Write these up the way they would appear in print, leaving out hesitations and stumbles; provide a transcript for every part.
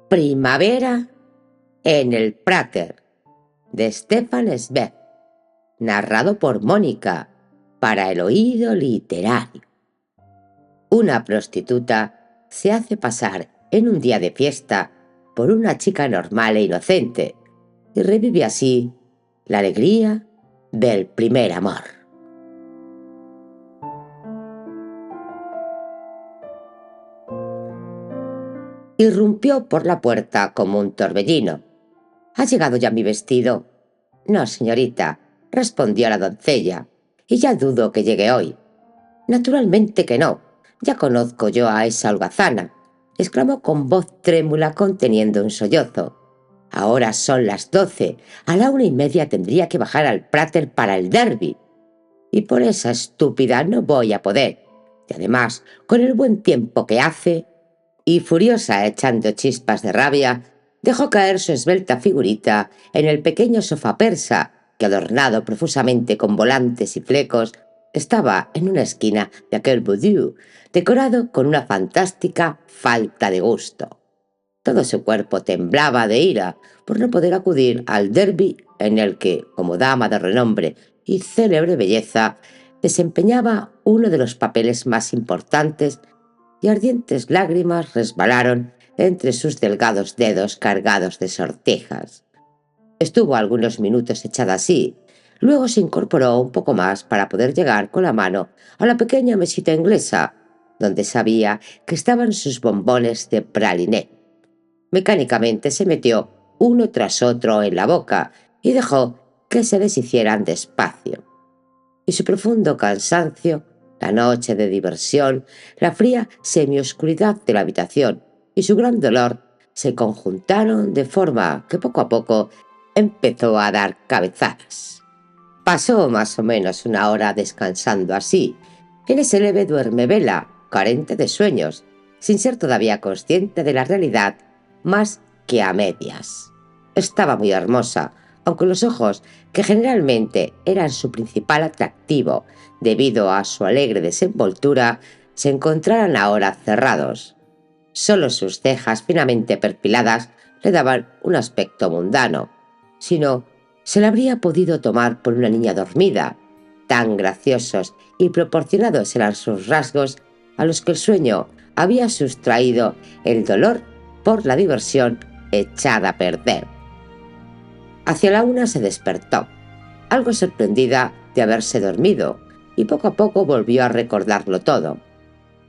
Primavera en el Prater, de Stefan Zweig, narrado por Mónica, para el oído literario. Una prostituta se hace pasar en un día de fiesta por una chica normal e inocente y revive así la alegría del primer amor. Irrumpió por la puerta como un torbellino. ¿Ha llegado ya mi vestido? No, señorita, respondió la doncella, y ya dudo que llegue hoy. Naturalmente que no, ya conozco yo a esa holgazana, exclamó con voz trémula conteniendo un sollozo. Ahora son las 12, a la 1:30 tendría que bajar al Prater para el derby. Y por esa estúpida no voy a poder. Y además, con el buen tiempo que hace... Y furiosa, echando chispas de rabia, dejó caer su esbelta figurita en el pequeño sofá persa, que adornado profusamente con volantes y flecos, estaba en una esquina de aquel boudoir, decorado con una fantástica falta de gusto. Todo su cuerpo temblaba de ira por no poder acudir al derby en el que, como dama de renombre y célebre belleza, desempeñaba uno de los papeles más importantes, y ardientes lágrimas resbalaron entre sus delgados dedos cargados de sortijas. Estuvo algunos minutos echada así, luego se incorporó un poco más para poder llegar con la mano a la pequeña mesita inglesa, donde sabía que estaban sus bombones de praliné. Mecánicamente se metió uno tras otro en la boca y dejó que se deshicieran despacio. Y su profundo cansancio, la noche de diversión, la fría semioscuridad de la habitación y su gran dolor se conjuntaron de forma que poco a poco empezó a dar cabezadas. Pasó más o menos una hora descansando así, en ese leve duermevela, carente de sueños, sin ser todavía consciente de la realidad más que a medias. Estaba muy hermosa, aunque los ojos, que generalmente eran su principal atractivo debido a su alegre desenvoltura, se encontraran ahora cerrados. Solo sus cejas finamente perfiladas le daban un aspecto mundano. Si no, se la habría podido tomar por una niña dormida. Tan graciosos y proporcionados eran sus rasgos, a los que el sueño había sustraído el dolor por la diversión echada a perder. Hacia la 1 se despertó, algo sorprendida de haberse dormido, y poco a poco volvió a recordarlo todo.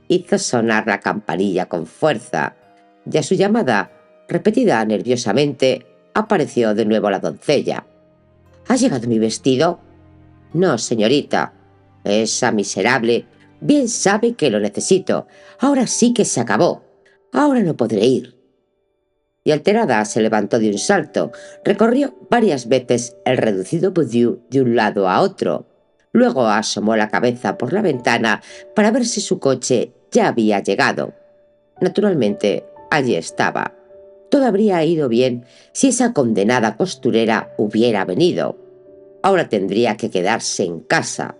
Hizo sonar la campanilla con fuerza, y a su llamada, repetida nerviosamente, apareció de nuevo la doncella. ¿Ha llegado mi vestido? No, señorita. Esa miserable bien sabe que lo necesito. Ahora sí que se acabó. Ahora no podré ir. Y alterada se levantó de un salto, recorrió varias veces el reducido boudoir de un lado a otro. Luego asomó la cabeza por la ventana para ver si su coche ya había llegado. Naturalmente, allí estaba. Todo habría ido bien si esa condenada costurera hubiera venido. Ahora tendría que quedarse en casa.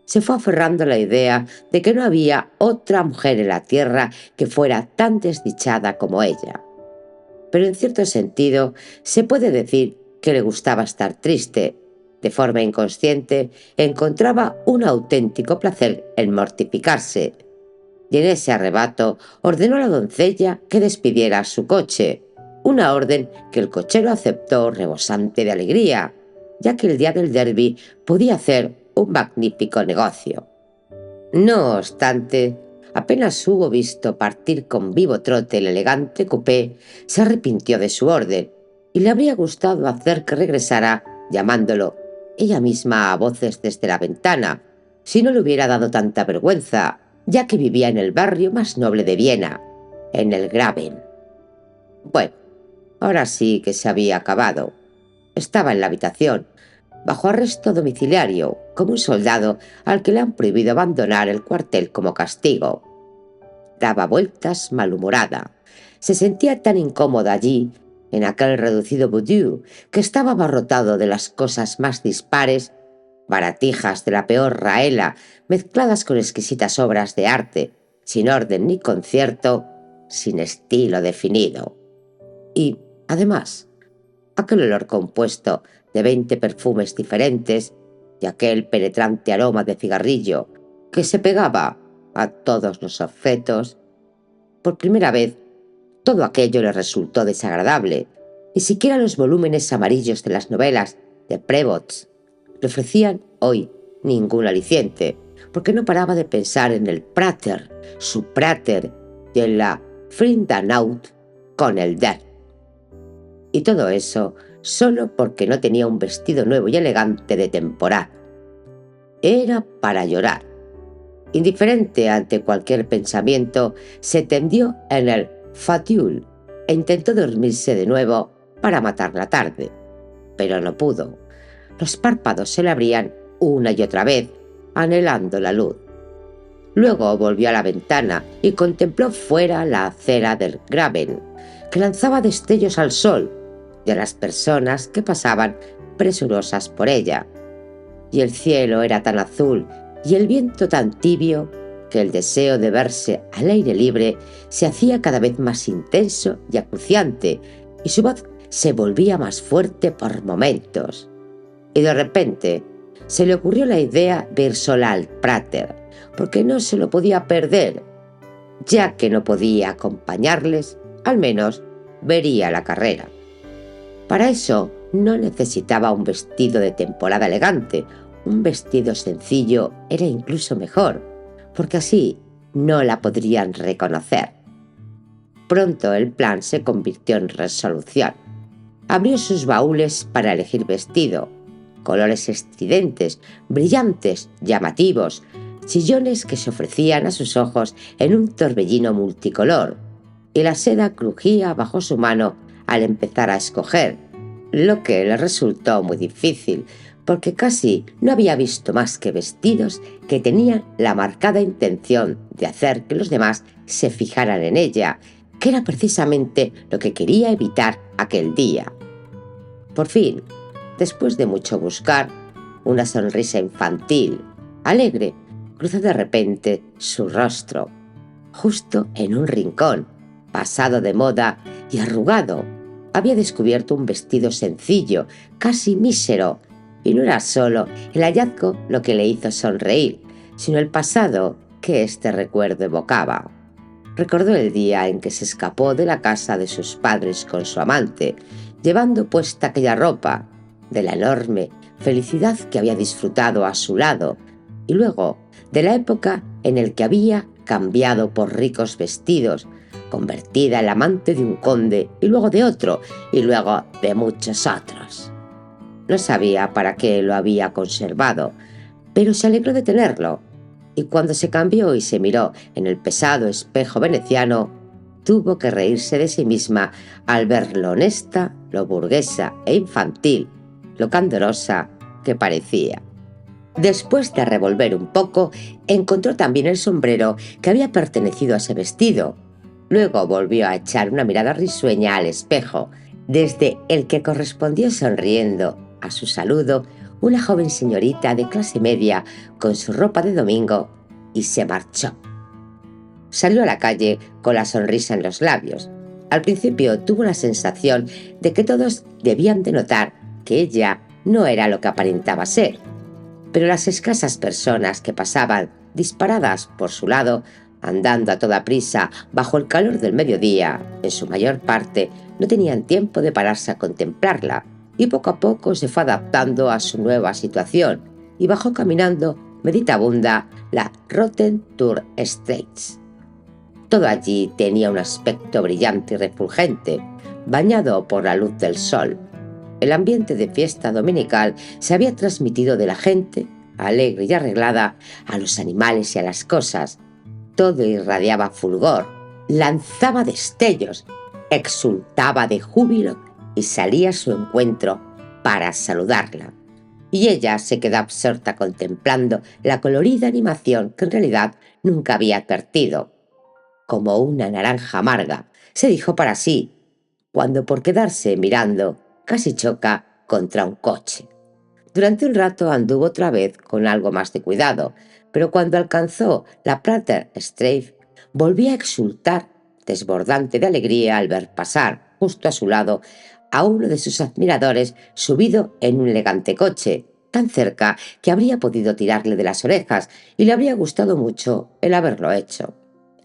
Se fue aferrando a la idea de que no había otra mujer en la tierra que fuera tan desdichada como ella. Pero en cierto sentido se puede decir que le gustaba estar triste. De forma inconsciente encontraba un auténtico placer en mortificarse. Y en ese arrebato ordenó a la doncella que despidiera su coche, una orden que el cochero aceptó rebosante de alegría, ya que el día del derby podía hacer un magnífico negocio. No obstante, apenas hubo visto partir con vivo trote el elegante coupé, se arrepintió de su orden, y le habría gustado hacer que regresara llamándolo ella misma a voces desde la ventana, si no le hubiera dado tanta vergüenza, ya que vivía en el barrio más noble de Viena, en el Graben. Bueno, ahora sí que se había acabado. Estaba en la habitación, bajo arresto domiciliario, como un soldado al que le han prohibido abandonar el cuartel como castigo. Daba vueltas malhumorada. Se sentía tan incómoda allí, en aquel reducido boudoir, que estaba abarrotado de las cosas más dispares, baratijas de la peor raela, mezcladas con exquisitas obras de arte, sin orden ni concierto, sin estilo definido. Y, además, aquel olor compuesto de 20 perfumes diferentes y aquel penetrante aroma de cigarrillo que se pegaba a todos los objetos. Por primera vez, todo aquello le resultó desagradable. Ni siquiera los volúmenes amarillos de las novelas de Prevost le ofrecían hoy ningún aliciente, porque no paraba de pensar en el Prater, su Prater, y en la Friedenaut con el Der. Y todo eso solo porque no tenía un vestido nuevo y elegante de temporada. Era para llorar. Indiferente ante cualquier pensamiento, se tendió en el fauteuil e intentó dormirse de nuevo para matar la tarde. Pero no pudo. Los párpados se le abrían una y otra vez, anhelando la luz. Luego volvió a la ventana y contempló fuera la acera del Graben, que lanzaba destellos al sol y a las personas que pasaban presurosas por ella. Y el cielo era tan azul y el viento tan tibio que el deseo de verse al aire libre se hacía cada vez más intenso y acuciante, y su voz se volvía más fuerte por momentos. Y de repente se le ocurrió la idea de ir sola al Prater, porque no se lo podía perder. Ya que no podía acompañarles, al menos vería la carrera. Para eso no necesitaba un vestido de temporada elegante. Un vestido sencillo era incluso mejor, porque así no la podrían reconocer. Pronto el plan se convirtió en resolución. Abrió sus baúles para elegir vestido, colores estridentes, brillantes, llamativos, sillones que se ofrecían a sus ojos en un torbellino multicolor, y la seda crujía bajo su mano al empezar a escoger, lo que le resultó muy difícil, porque casi no había visto más que vestidos que tenían la marcada intención de hacer que los demás se fijaran en ella, que era precisamente lo que quería evitar aquel día. Por fin, después de mucho buscar, una sonrisa infantil, alegre, cruzó de repente su rostro, justo en un rincón, pasado de moda y arrugado. Había descubierto un vestido sencillo, casi mísero, y no era solo el hallazgo lo que le hizo sonreír, sino el pasado que este recuerdo evocaba. Recordó el día en que se escapó de la casa de sus padres con su amante, llevando puesta aquella ropa, de la enorme felicidad que había disfrutado a su lado, y luego de la época en la que había cambiado por ricos vestidos, convertida en la amante de un conde y luego de otro, y luego de muchos otros. No sabía para qué lo había conservado, pero se alegró de tenerlo, y cuando se cambió y se miró en el pesado espejo veneciano, tuvo que reírse de sí misma al ver lo honesta, lo burguesa e infantil, lo candorosa que parecía. Después de revolver un poco, encontró también el sombrero que había pertenecido a ese vestido. Luego volvió a echar una mirada risueña al espejo, desde el que correspondió sonriendo a su saludo una joven señorita de clase media con su ropa de domingo, y se marchó. Salió a la calle con la sonrisa en los labios. Al principio tuvo la sensación de que todos debían de notar que ella no era lo que aparentaba ser, pero las escasas personas que pasaban disparadas por su lado, andando a toda prisa bajo el calor del mediodía, en su mayor parte no tenían tiempo de pararse a contemplarla, y poco a poco se fue adaptando a su nueva situación y bajó caminando meditabunda la Rotten Tour Straits. Todo allí tenía un aspecto brillante y refulgente, bañado por la luz del sol. El ambiente de fiesta dominical se había transmitido de la gente, alegre y arreglada, a los animales y a las cosas, Todo irradiaba fulgor, lanzaba destellos, exultaba de júbilo y salía a su encuentro para saludarla. Y ella se quedó absorta contemplando la colorida animación que en realidad nunca había advertido. Como una naranja amarga, se dijo para sí, cuando por quedarse mirando casi choca contra un coche. Durante un rato anduvo otra vez con algo más de cuidado, pero cuando alcanzó la Prater Strafe, volvió a exultar, desbordante de alegría al ver pasar, justo a su lado, a uno de sus admiradores subido en un elegante coche, tan cerca que habría podido tirarle de las orejas y le habría gustado mucho el haberlo hecho.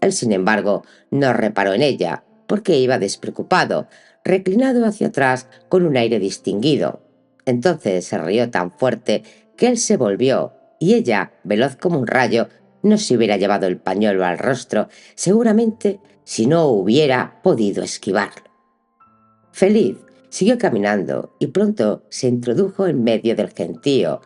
Él, sin embargo, no reparó en ella, porque iba despreocupado, reclinado hacia atrás con un aire distinguido. Entonces se rió tan fuerte que él se volvió y ella, veloz como un rayo, no se hubiera llevado el pañuelo al rostro, seguramente si no hubiera podido esquivarlo. Feliz, siguió caminando y pronto se introdujo en medio del gentío,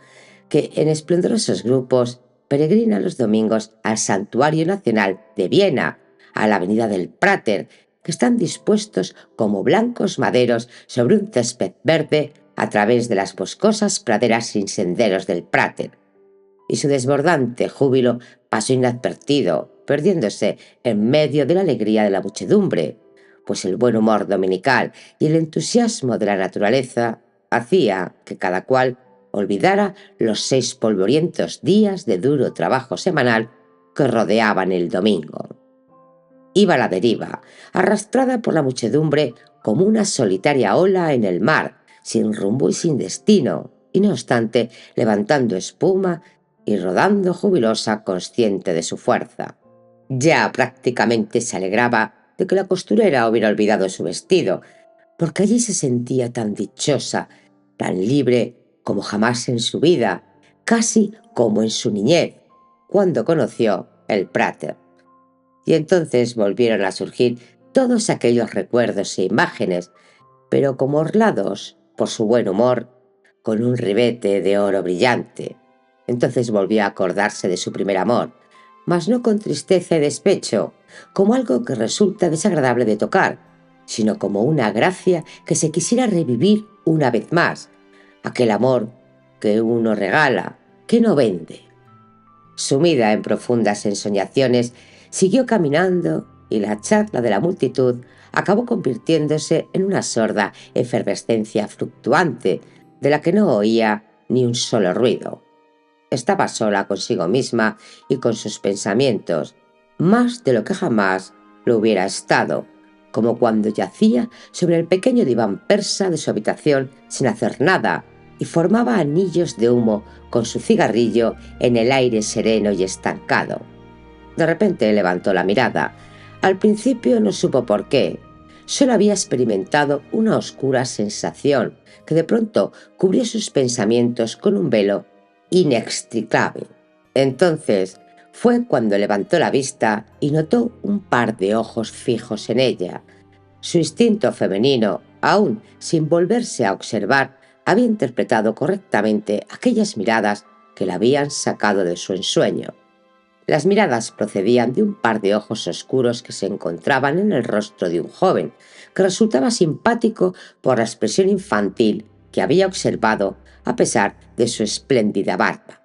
que en esplendorosos grupos peregrina los domingos al Santuario Nacional de Viena, a la avenida del Prater, que están dispuestos como blancos maderos sobre un césped verde a través de las boscosas praderas sin senderos del Prater. Y su desbordante júbilo pasó inadvertido, perdiéndose en medio de la alegría de la muchedumbre, pues el buen humor dominical y el entusiasmo de la naturaleza hacía que cada cual olvidara los 6 polvorientos días de duro trabajo semanal que rodeaban el domingo. Iba a la deriva, arrastrada por la muchedumbre como una solitaria ola en el mar, sin rumbo y sin destino, y no obstante levantando espuma y rodando jubilosa, consciente de su fuerza. Ya prácticamente se alegraba de que la costurera hubiera olvidado su vestido, porque allí se sentía tan dichosa, tan libre como jamás en su vida, casi como en su niñez, cuando conoció el Prater. Y entonces volvieron a surgir todos aquellos recuerdos e imágenes, pero como orlados por su buen humor, con un ribete de oro brillante. Entonces volvió a acordarse de su primer amor, mas no con tristeza y despecho, como algo que resulta desagradable de tocar, sino como una gracia que se quisiera revivir una vez más, aquel amor que uno regala, que no vende. Sumida en profundas ensoñaciones, siguió caminando y la charla de la multitud acabó convirtiéndose en una sorda efervescencia fluctuante, de la que no oía ni un solo ruido. Estaba sola consigo misma y con sus pensamientos, más de lo que jamás lo hubiera estado, como cuando yacía sobre el pequeño diván persa de su habitación sin hacer nada y formaba anillos de humo con su cigarrillo en el aire sereno y estancado. De repente levantó la mirada. Al principio no supo por qué. Solo había experimentado una oscura sensación que de pronto cubrió sus pensamientos con un velo inextricable. Entonces fue cuando levantó la vista y notó un par de ojos fijos en ella. Su instinto femenino, aún sin volverse a observar, había interpretado correctamente aquellas miradas que la habían sacado de su ensueño. Las miradas procedían de un par de ojos oscuros que se encontraban en el rostro de un joven, que resultaba simpático por la expresión infantil que había observado a pesar de su espléndida barba.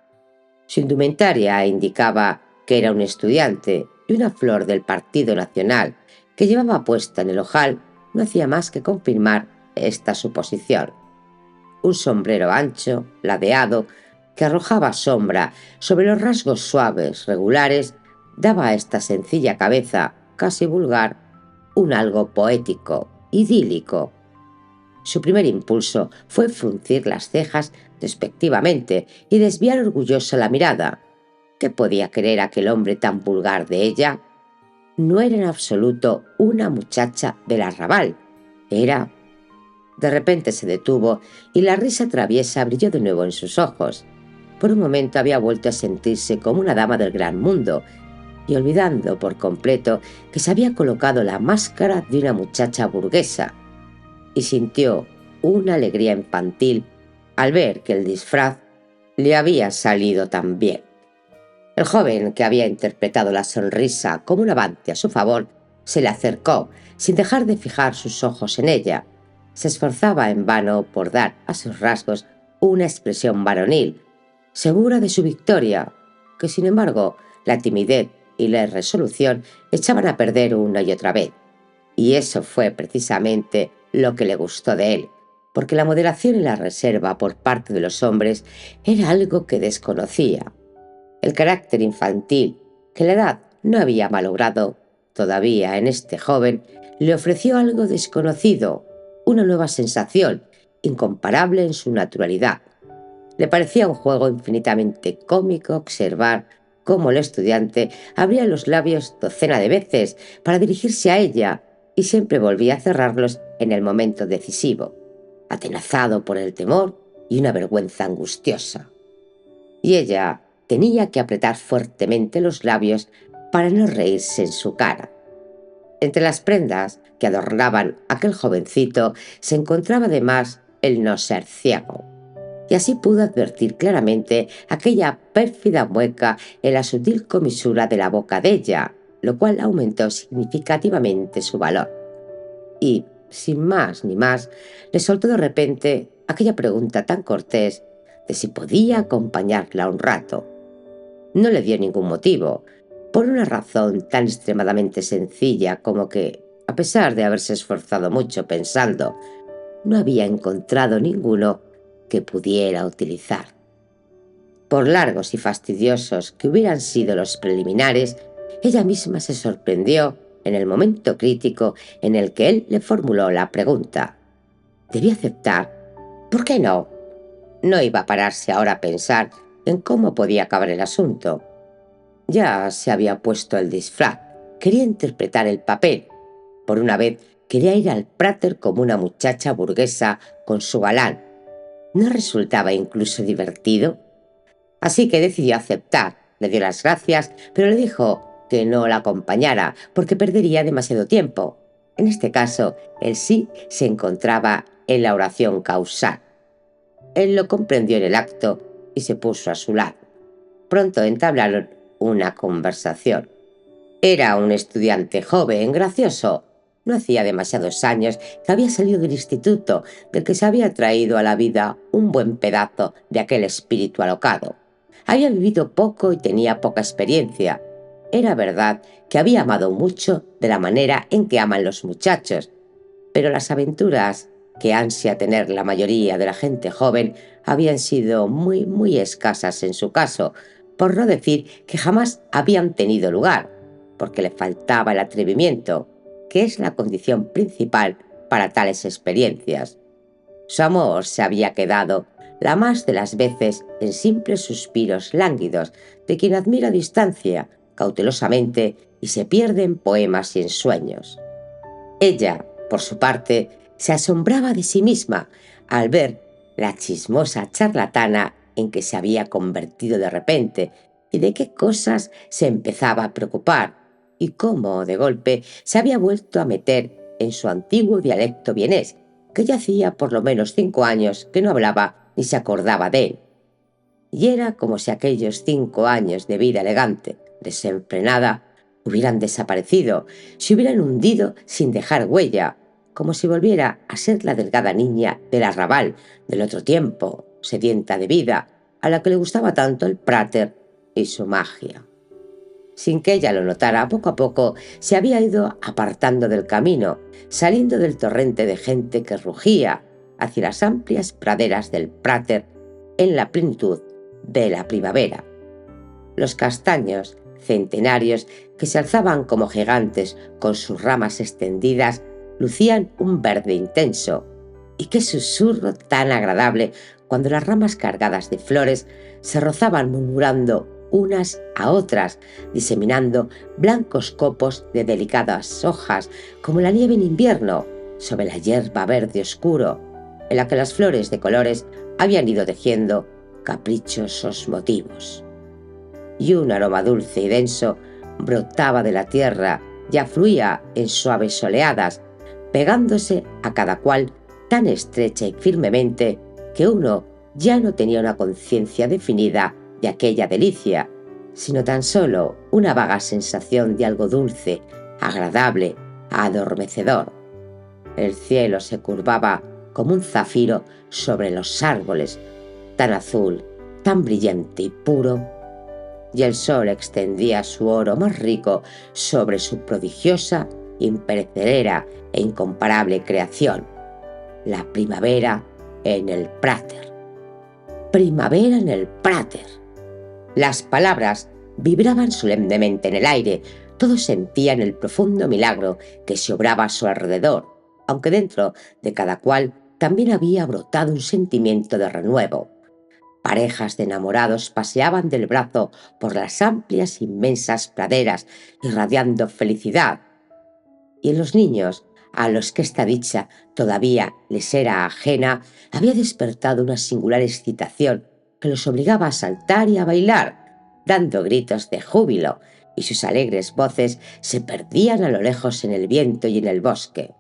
Su indumentaria indicaba que era un estudiante, y una flor del Partido Nacional que llevaba puesta en el ojal no hacía más que confirmar esta suposición. Un sombrero ancho, ladeado, que arrojaba sombra sobre los rasgos suaves, regulares, daba a esta sencilla cabeza, casi vulgar, un algo poético, idílico. Su primer impulso fue fruncir las cejas despectivamente y desviar orgullosa la mirada. ¿Qué podía querer aquel hombre tan vulgar de ella? No era en absoluto una muchacha del arrabal. Era... De repente se detuvo y la risa traviesa brilló de nuevo en sus ojos. Por un momento había vuelto a sentirse como una dama del gran mundo, y olvidando por completo que se había colocado la máscara de una muchacha burguesa, y sintió una alegría infantil al ver que el disfraz le había salido tan bien. El joven, que había interpretado la sonrisa como un avance a su favor, se le acercó sin dejar de fijar sus ojos en ella. Se esforzaba en vano por dar a sus rasgos una expresión varonil, segura de su victoria, que sin embargo la timidez y la irresolución echaban a perder una y otra vez. Y eso fue precisamente lo que le gustó de él, porque la moderación y la reserva por parte de los hombres era algo que desconocía. El carácter infantil que la edad no había malogrado todavía en este joven le ofreció algo desconocido, una nueva sensación, incomparable en su naturalidad. Le parecía un juego infinitamente cómico observar cómo el estudiante abría los labios docena de veces para dirigirse a ella y siempre volvía a cerrarlos en el momento decisivo, atenazado por el temor y una vergüenza angustiosa. Y ella tenía que apretar fuertemente los labios para no reírse en su cara. Entre las prendas que adornaban a aquel jovencito se encontraba además el no ser ciego, y así pudo advertir claramente aquella pérfida mueca en la sutil comisura de la boca de ella, lo cual aumentó significativamente su valor. Y, sin más ni más, le soltó de repente aquella pregunta tan cortés de si podía acompañarla un rato. No le dio ningún motivo, por una razón tan extremadamente sencilla como que, a pesar de haberse esforzado mucho pensando, no había encontrado ninguno que pudiera utilizar. Por largos y fastidiosos que hubieran sido los preliminares, ella misma se sorprendió en el momento crítico en el que él le formuló la pregunta. Debía aceptar. ¿Por qué no? No iba a pararse ahora a pensar en cómo podía acabar el asunto. Ya se había puesto el disfraz, quería interpretar el papel. Por una vez quería ir al Prater como una muchacha burguesa con su galán. ¿No resultaba incluso divertido? Así que decidió aceptar, le dio las gracias, pero le dijo que no la acompañara porque perdería demasiado tiempo. En este caso, el sí se encontraba en la oración causal. Él lo comprendió en el acto y se puso a su lado. Pronto entablaron una conversación. Era un estudiante joven, gracioso. No hacía demasiados años que había salido del instituto, del que se había traído a la vida un buen pedazo de aquel espíritu alocado. Había vivido poco y tenía poca experiencia. Era verdad que había amado mucho de la manera en que aman los muchachos, pero las aventuras que ansia tener la mayoría de la gente joven habían sido muy escasas en su caso, por no decir que jamás habían tenido lugar, porque le faltaba el atrevimiento, que es la condición principal para tales experiencias. Su amor se había quedado, la más de las veces, en simples suspiros lánguidos de quien admira a distancia, cautelosamente, y se pierde en poemas y en sueños. Ella, por su parte, se asombraba de sí misma al ver la chismosa charlatana en que se había convertido de repente y de qué cosas se empezaba a preocupar y cómo, de golpe, se había vuelto a meter en su antiguo dialecto vienés, que ya hacía por lo menos 5 años que no hablaba ni se acordaba de él. Y era como si aquellos 5 años de vida elegante, desenfrenada, hubieran desaparecido, se hubieran hundido sin dejar huella, como si volviera a ser la delgada niña del arrabal del otro tiempo, sedienta de vida, a la que le gustaba tanto el Prater y su magia. Sin que ella lo notara, poco a poco se había ido apartando del camino, saliendo del torrente de gente que rugía hacia las amplias praderas del Prater en la plenitud de la primavera. Los castaños centenarios que se alzaban como gigantes con sus ramas extendidas lucían un verde intenso. Y qué susurro tan agradable cuando las ramas cargadas de flores se rozaban murmurando unas a otras, diseminando blancos copos de delicadas hojas como la nieve en invierno sobre la hierba verde oscuro, en la que las flores de colores habían ido tejiendo caprichosos motivos. Y un aroma dulce y denso brotaba de la tierra y afluía en suaves oleadas, pegándose a cada cual tan estrecha y firmemente que uno ya no tenía una conciencia definida de aquella delicia, sino tan solo una vaga sensación de algo dulce, agradable, adormecedor. El cielo se curvaba como un zafiro sobre los árboles, tan azul, tan brillante y puro, y el sol extendía su oro más rico sobre su prodigiosa, imperecedera e incomparable creación, la primavera en el Prater. Primavera en el Prater. Las palabras vibraban solemnemente en el aire. Todos sentían el profundo milagro que se obraba a su alrededor, aunque dentro de cada cual también había brotado un sentimiento de renuevo. Parejas de enamorados paseaban del brazo por las amplias, inmensas praderas, irradiando felicidad. Y en los niños, a los que esta dicha todavía les era ajena, había despertado una singular excitación que los obligaba a saltar y a bailar, dando gritos de júbilo, y sus alegres voces se perdían a lo lejos en el viento y en el bosque.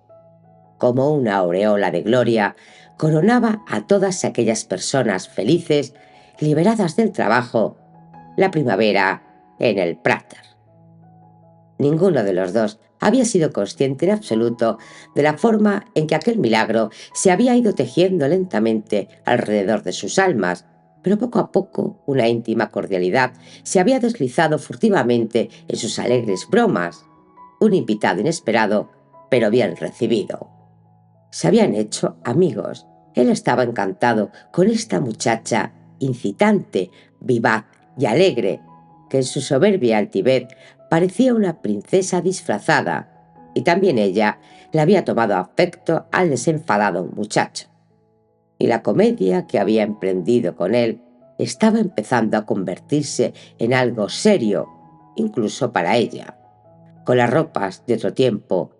Como una aureola de gloria, coronaba a todas aquellas personas felices, liberadas del trabajo, la primavera en el Prater. Ninguno de los dos había sido consciente en absoluto de la forma en que aquel milagro se había ido tejiendo lentamente alrededor de sus almas, pero poco a poco una íntima cordialidad se había deslizado furtivamente en sus alegres bromas. Un invitado inesperado, pero bien recibido. Se habían hecho amigos. Él estaba encantado con esta muchacha incitante, vivaz y alegre, que en su soberbia altivez parecía una princesa disfrazada, y también ella le había tomado afecto al desenfadado muchacho. Y la comedia que había emprendido con él estaba empezando a convertirse en algo serio, incluso para ella. Con las ropas de otro tiempo,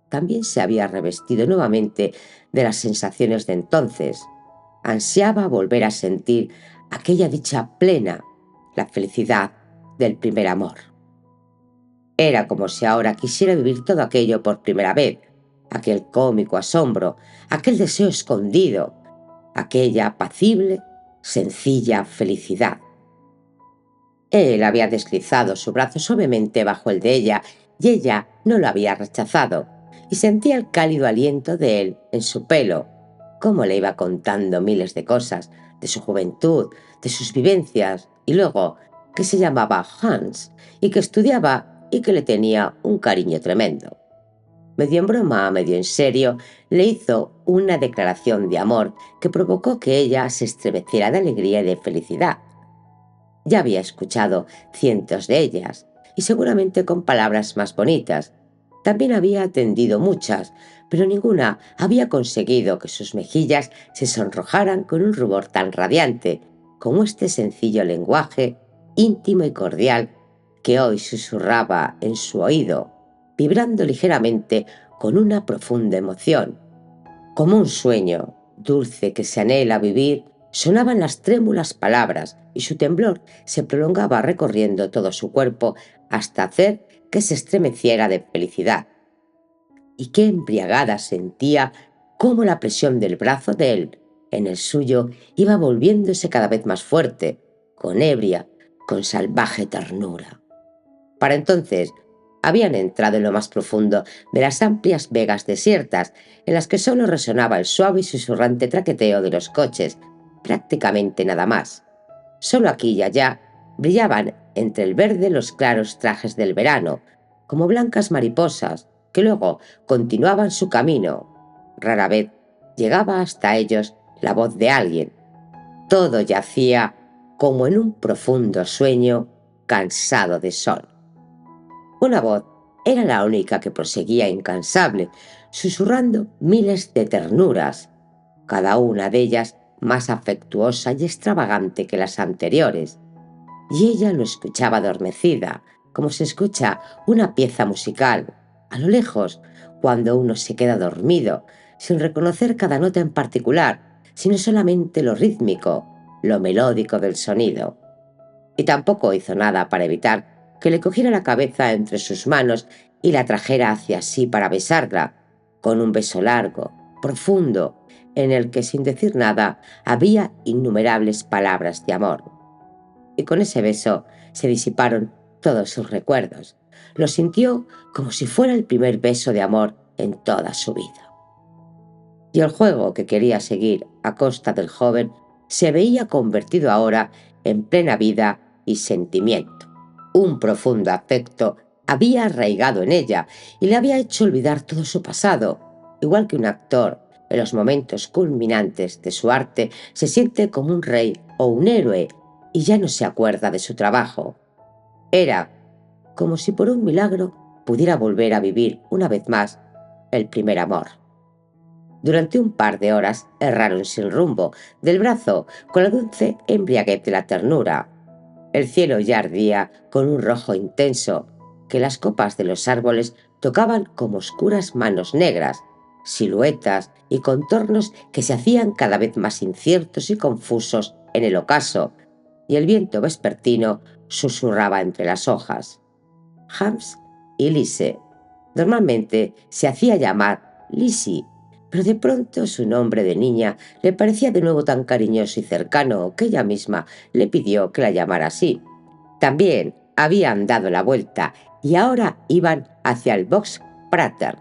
también se había revestido nuevamente de las sensaciones de entonces. Ansiaba volver a sentir aquella dicha plena, la felicidad del primer amor. Era como si ahora quisiera vivir todo aquello por primera vez, aquel cómico asombro, aquel deseo escondido, aquella apacible, sencilla felicidad. Él había deslizado su brazo suavemente bajo el de ella y ella no lo había rechazado, y sentía el cálido aliento de él en su pelo, cómo le iba contando miles de cosas, de su juventud, de sus vivencias, y luego que se llamaba Hans y que estudiaba y que le tenía un cariño tremendo. Medio en broma, medio en serio, le hizo una declaración de amor que provocó que ella se estremeciera de alegría y de felicidad. Ya había escuchado cientos de ellas, y seguramente con palabras más bonitas. También había atendido muchas, pero ninguna había conseguido que sus mejillas se sonrojaran con un rubor tan radiante como este sencillo lenguaje íntimo y cordial que hoy susurraba en su oído, vibrando ligeramente con una profunda emoción. Como un sueño dulce que se anhela vivir, sonaban las trémulas palabras y su temblor se prolongaba recorriendo todo su cuerpo hasta hacer que se estremeciera de felicidad. Y qué embriagada sentía cómo la presión del brazo de él en el suyo iba volviéndose cada vez más fuerte, con ebria, con salvaje ternura. Para entonces habían entrado en lo más profundo de las amplias vegas desiertas, en las que solo resonaba el suave y susurrante traqueteo de los coches, prácticamente nada más. Solo aquí y allá brillaban entre el verde los claros trajes del verano, como blancas mariposas, que luego continuaban su camino. Rara vez llegaba hasta ellos la voz de alguien. Todo yacía como en un profundo sueño, cansado de sol. Una voz era la única que proseguía incansable, susurrando miles de ternuras, cada una de ellas más afectuosa y extravagante que las anteriores, y ella lo escuchaba adormecida, como se escucha una pieza musical, a lo lejos, cuando uno se queda dormido, sin reconocer cada nota en particular, sino solamente lo rítmico, lo melódico del sonido. Y tampoco hizo nada para evitar que le cogiera la cabeza entre sus manos y la trajera hacia sí para besarla, con un beso largo, profundo, en el que sin decir nada había innumerables palabras de amor. y con ese beso se disiparon todos sus recuerdos. Lo sintió como si fuera el primer beso de amor en toda su vida. Y el juego que quería seguir a costa del joven se veía convertido ahora en plena vida y sentimiento. Un profundo afecto había arraigado en ella y le había hecho olvidar todo su pasado, igual que un actor en los momentos culminantes de su arte se siente como un rey o un héroe y ya no se acuerda de su trabajo. Era como si por un milagro pudiera volver a vivir una vez más el primer amor. Durante un par de horas erraron sin rumbo, del brazo, con la dulce embriaguez de la ternura. El cielo ya ardía con un rojo intenso, que las copas de los árboles tocaban como oscuras manos negras, siluetas y contornos que se hacían cada vez más inciertos y confusos en el ocaso, y el viento vespertino susurraba entre las hojas. Hans y Lise. Normalmente se hacía llamar Lizzie, pero de pronto su nombre de niña le parecía de nuevo tan cariñoso y cercano que ella misma le pidió que la llamara así. También habían dado la vuelta y ahora iban hacia el Box Prater,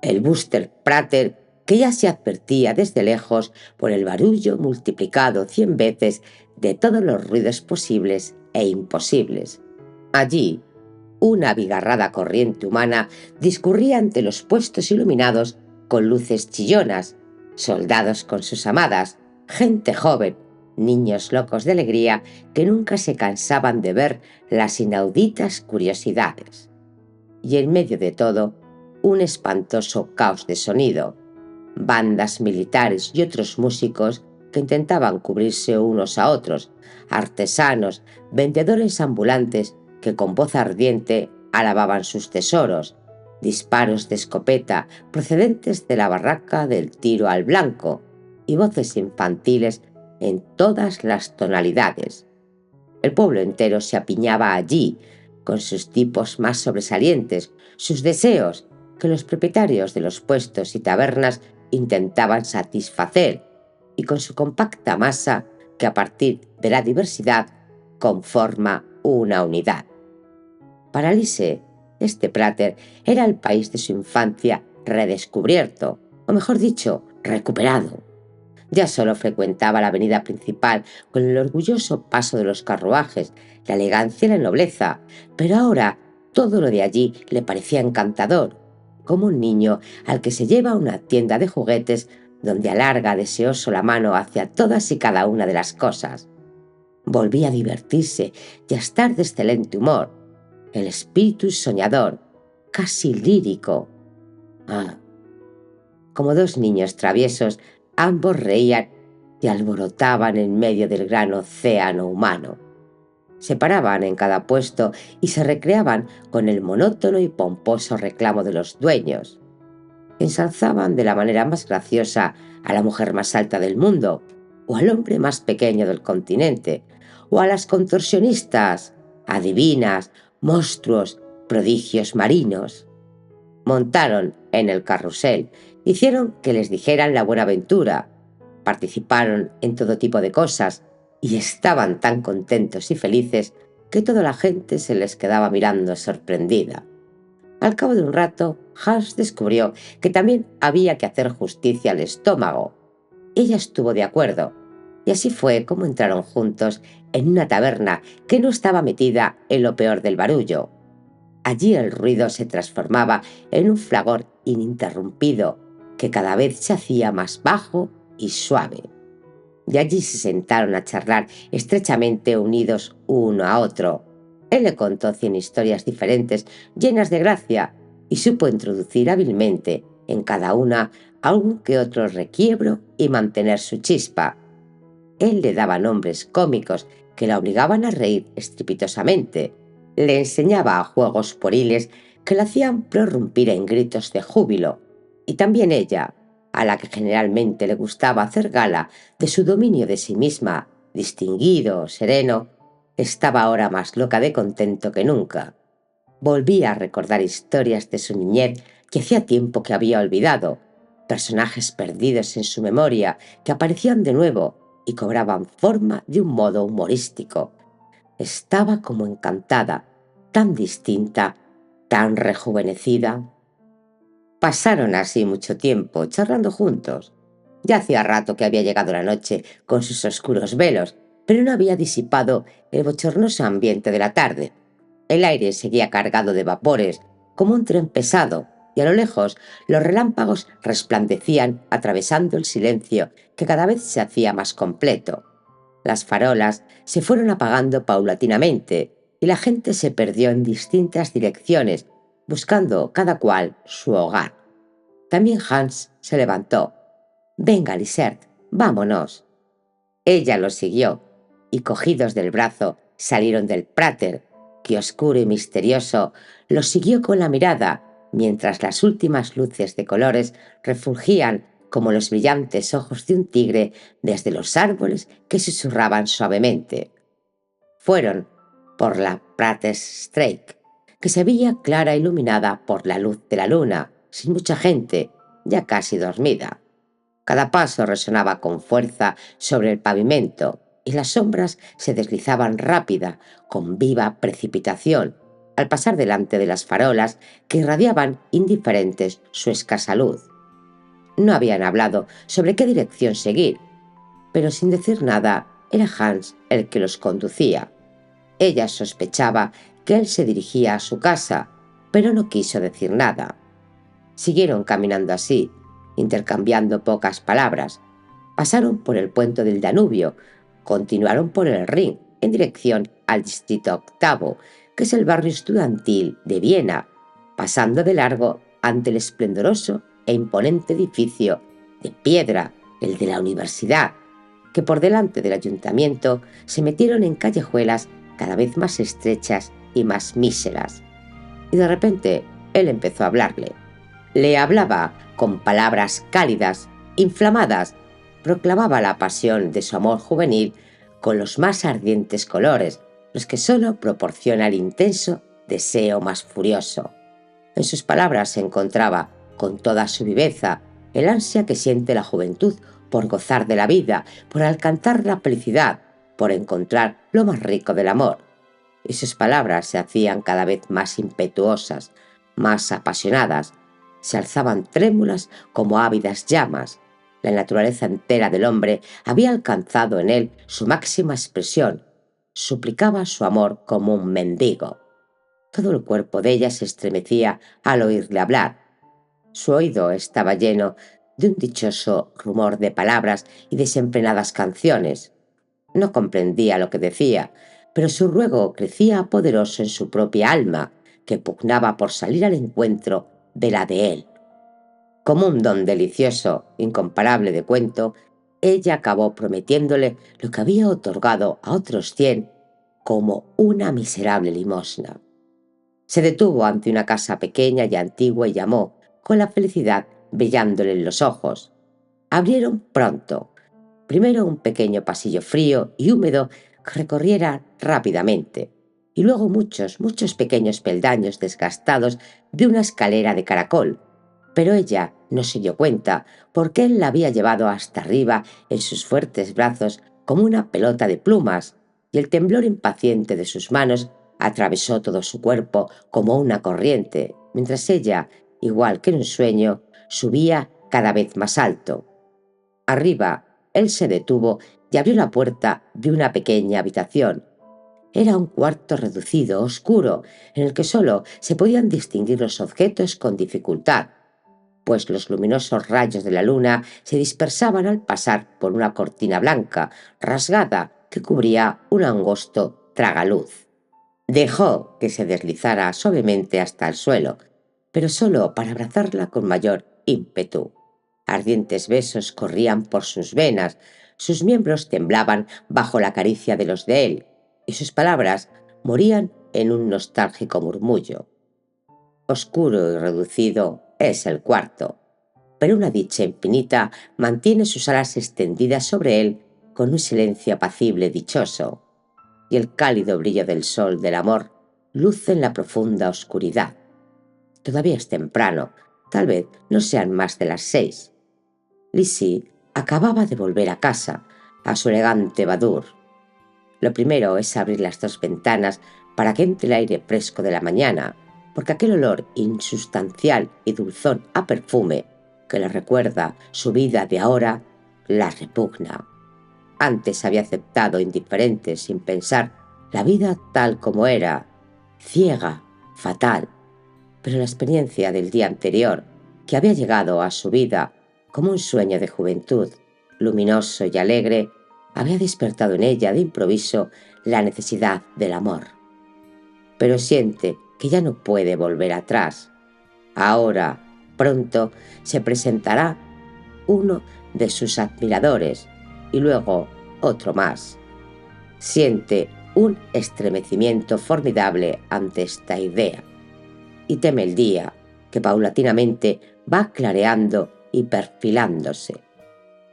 el Buster Prater que ya se advertía desde lejos por el barullo multiplicado 100 veces de todos los ruidos posibles e imposibles. Allí, una abigarrada corriente humana discurría ante los puestos iluminados con luces chillonas, soldados con sus amadas, gente joven, niños locos de alegría que nunca se cansaban de ver las inauditas curiosidades. Y en medio de todo, un espantoso caos de sonido, bandas militares y otros músicos que intentaban cubrirse unos a otros, artesanos, vendedores ambulantes que con voz ardiente alababan sus tesoros, disparos de escopeta procedentes de la barraca del tiro al blanco y voces infantiles en todas las tonalidades. El pueblo entero se apiñaba allí, con sus tipos más sobresalientes, sus deseos, que los propietarios de los puestos y tabernas intentaban satisfacer, y con su compacta masa, que a partir de la diversidad conforma una unidad. Para Lise, este Prater era el país de su infancia redescubierto, o mejor dicho, recuperado. Ya solo frecuentaba la avenida principal con el orgulloso paso de los carruajes, la elegancia y la nobleza, pero ahora todo lo de allí le parecía encantador, como un niño al que se lleva a una tienda de juguetes donde alarga deseoso la mano hacia todas y cada una de las cosas. Volvía a divertirse y a estar de excelente humor. El espíritu soñador, casi lírico. Ah, como dos niños traviesos, ambos reían y alborotaban en medio del gran océano humano. Se paraban en cada puesto y se recreaban con el monótono y pomposo reclamo de los dueños. Ensalzaban de la manera más graciosa a la mujer más alta del mundo, o al hombre más pequeño del continente, o a las contorsionistas, adivinas, monstruos, prodigios marinos. Montaron en el carrusel, hicieron que les dijeran la buena aventura, participaron en todo tipo de cosas y estaban tan contentos y felices que toda la gente se les quedaba mirando sorprendida. Al cabo de un rato, Hans descubrió que también había que hacer justicia al estómago. Ella estuvo de acuerdo, y así fue como entraron juntos en una taberna que no estaba metida en lo peor del barullo. Allí el ruido se transformaba en un fragor ininterrumpido que cada vez se hacía más bajo y suave. Y allí se sentaron a charlar estrechamente unidos uno a otro. Él le contó 100 historias diferentes, llenas de gracia, y supo introducir hábilmente en cada una algún que otro requiebro y mantener su chispa. Él le daba nombres cómicos que la obligaban a reír estrepitosamente. Le enseñaba a juegos pueriles que la hacían prorrumpir en gritos de júbilo. Y también ella, a la que generalmente le gustaba hacer gala de su dominio de sí misma, distinguido, sereno, estaba ahora más loca de contento que nunca. Volvía a recordar historias de su niñez que hacía tiempo que había olvidado, personajes perdidos en su memoria que aparecían de nuevo y cobraban forma de un modo humorístico. Estaba como encantada, tan distinta, tan rejuvenecida. Pasaron así mucho tiempo charlando juntos. Ya hacía rato que había llegado la noche con sus oscuros velos, pero no había disipado el bochornoso ambiente de la tarde. El aire seguía cargado de vapores, como un tren pesado, y a lo lejos los relámpagos resplandecían atravesando el silencio que cada vez se hacía más completo. Las farolas se fueron apagando paulatinamente y la gente se perdió en distintas direcciones, buscando cada cual su hogar. También Hans se levantó. «Venga, Lisette, vámonos». Ella lo siguió, y cogidos del brazo salieron del Prater, que oscuro y misterioso los siguió con la mirada, mientras las últimas luces de colores refulgían como los brillantes ojos de un tigre desde los árboles que susurraban suavemente. Fueron por la Praterstraat, que se veía clara iluminada por la luz de la luna, sin mucha gente, ya casi dormida. Cada paso resonaba con fuerza sobre el pavimento y las sombras se deslizaban rápida, con viva precipitación, al pasar delante de las farolas que irradiaban indiferentes su escasa luz. No habían hablado sobre qué dirección seguir, pero sin decir nada era Hans el que los conducía. Ella sospechaba que él se dirigía a su casa, pero no quiso decir nada. Siguieron caminando así, intercambiando pocas palabras. Pasaron por el puente del Danubio, continuaron por el Rin en dirección al distrito octavo, que es el barrio estudiantil de Viena, pasando de largo ante el esplendoroso e imponente edificio de piedra, el de la universidad, que por delante del ayuntamiento se metieron en callejuelas cada vez más estrechas y más míseras. Y de repente él empezó a hablarle. Le hablaba con palabras cálidas, inflamadas, proclamaba la pasión de su amor juvenil con los más ardientes colores, los que sólo proporciona el intenso deseo más furioso. En sus palabras se encontraba, con toda su viveza, el ansia que siente la juventud por gozar de la vida, por alcanzar la felicidad, por encontrar lo más rico del amor. Y sus palabras se hacían cada vez más impetuosas, más apasionadas, se alzaban trémulas como ávidas llamas. La naturaleza entera del hombre había alcanzado en él su máxima expresión. Suplicaba su amor como un mendigo. Todo el cuerpo de ella se estremecía al oírle hablar. Su oído estaba lleno de un dichoso rumor de palabras y desenfrenadas canciones. No comprendía lo que decía, pero su ruego crecía poderoso en su propia alma, que pugnaba por salir al encuentro de la de él. Como un don delicioso, incomparable de cuento, ella acabó prometiéndole lo que había otorgado a otros 100 como una miserable limosna. Se detuvo ante una casa pequeña y antigua y llamó, con la felicidad brillándole en los ojos. Abrieron pronto. Primero un pequeño pasillo frío y húmedo que recorriera rápidamente, y luego muchos, muchos pequeños peldaños desgastados de una escalera de caracol. Pero ella no se dio cuenta, porque él la había llevado hasta arriba en sus fuertes brazos como una pelota de plumas, y el temblor impaciente de sus manos atravesó todo su cuerpo como una corriente, mientras ella, igual que en un sueño, subía cada vez más alto. Arriba, él se detuvo y abrió la puerta de una pequeña habitación. Era un cuarto reducido, oscuro, en el que sólo se podían distinguir los objetos con dificultad, pues los luminosos rayos de la luna se dispersaban al pasar por una cortina blanca, rasgada, que cubría un angosto tragaluz. Dejó que se deslizara suavemente hasta el suelo, pero solo para abrazarla con mayor ímpetu. Ardientes besos corrían por sus venas, sus miembros temblaban bajo la caricia de los de él, y sus palabras morían en un nostálgico murmullo. Oscuro y reducido es el cuarto, pero una dicha infinita mantiene sus alas extendidas sobre él con un silencio apacible dichoso, y el cálido brillo del sol del amor luce en la profunda oscuridad. Todavía es temprano, tal vez no sean más de las 6. Lizzie acababa de volver a casa, a su elegante badur. Lo primero es abrir las 2 ventanas para que entre el aire fresco de la mañana, porque aquel olor insustancial y dulzón a perfume que le recuerda su vida de ahora la repugna. Antes había aceptado indiferente, sin pensar, la vida tal como era, ciega, fatal, pero la experiencia del día anterior, que había llegado a su vida como un sueño de juventud, luminoso y alegre, había despertado en ella de improviso la necesidad del amor. Pero siente que ya no puede volver atrás. Ahora, pronto, se presentará uno de sus admiradores y luego otro más. Siente un estremecimiento formidable ante esta idea y teme el día que paulatinamente va clareando y perfilándose.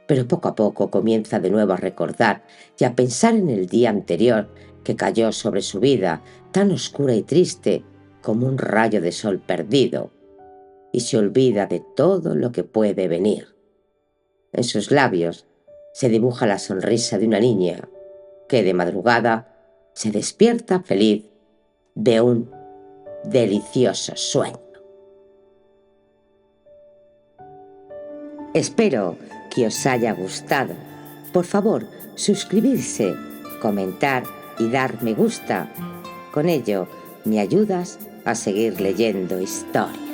Pero poco a poco comienza de nuevo a recordar y a pensar en el día anterior que cayó sobre su vida, tan oscura y triste como un rayo de sol perdido, y se olvida de todo lo que puede venir. En sus labios se dibuja la sonrisa de una niña que de madrugada se despierta feliz de un delicioso sueño. Espero que os haya gustado. Por favor, suscribirse, comentar y dar me gusta. Con ello me ayudas a seguir leyendo historia.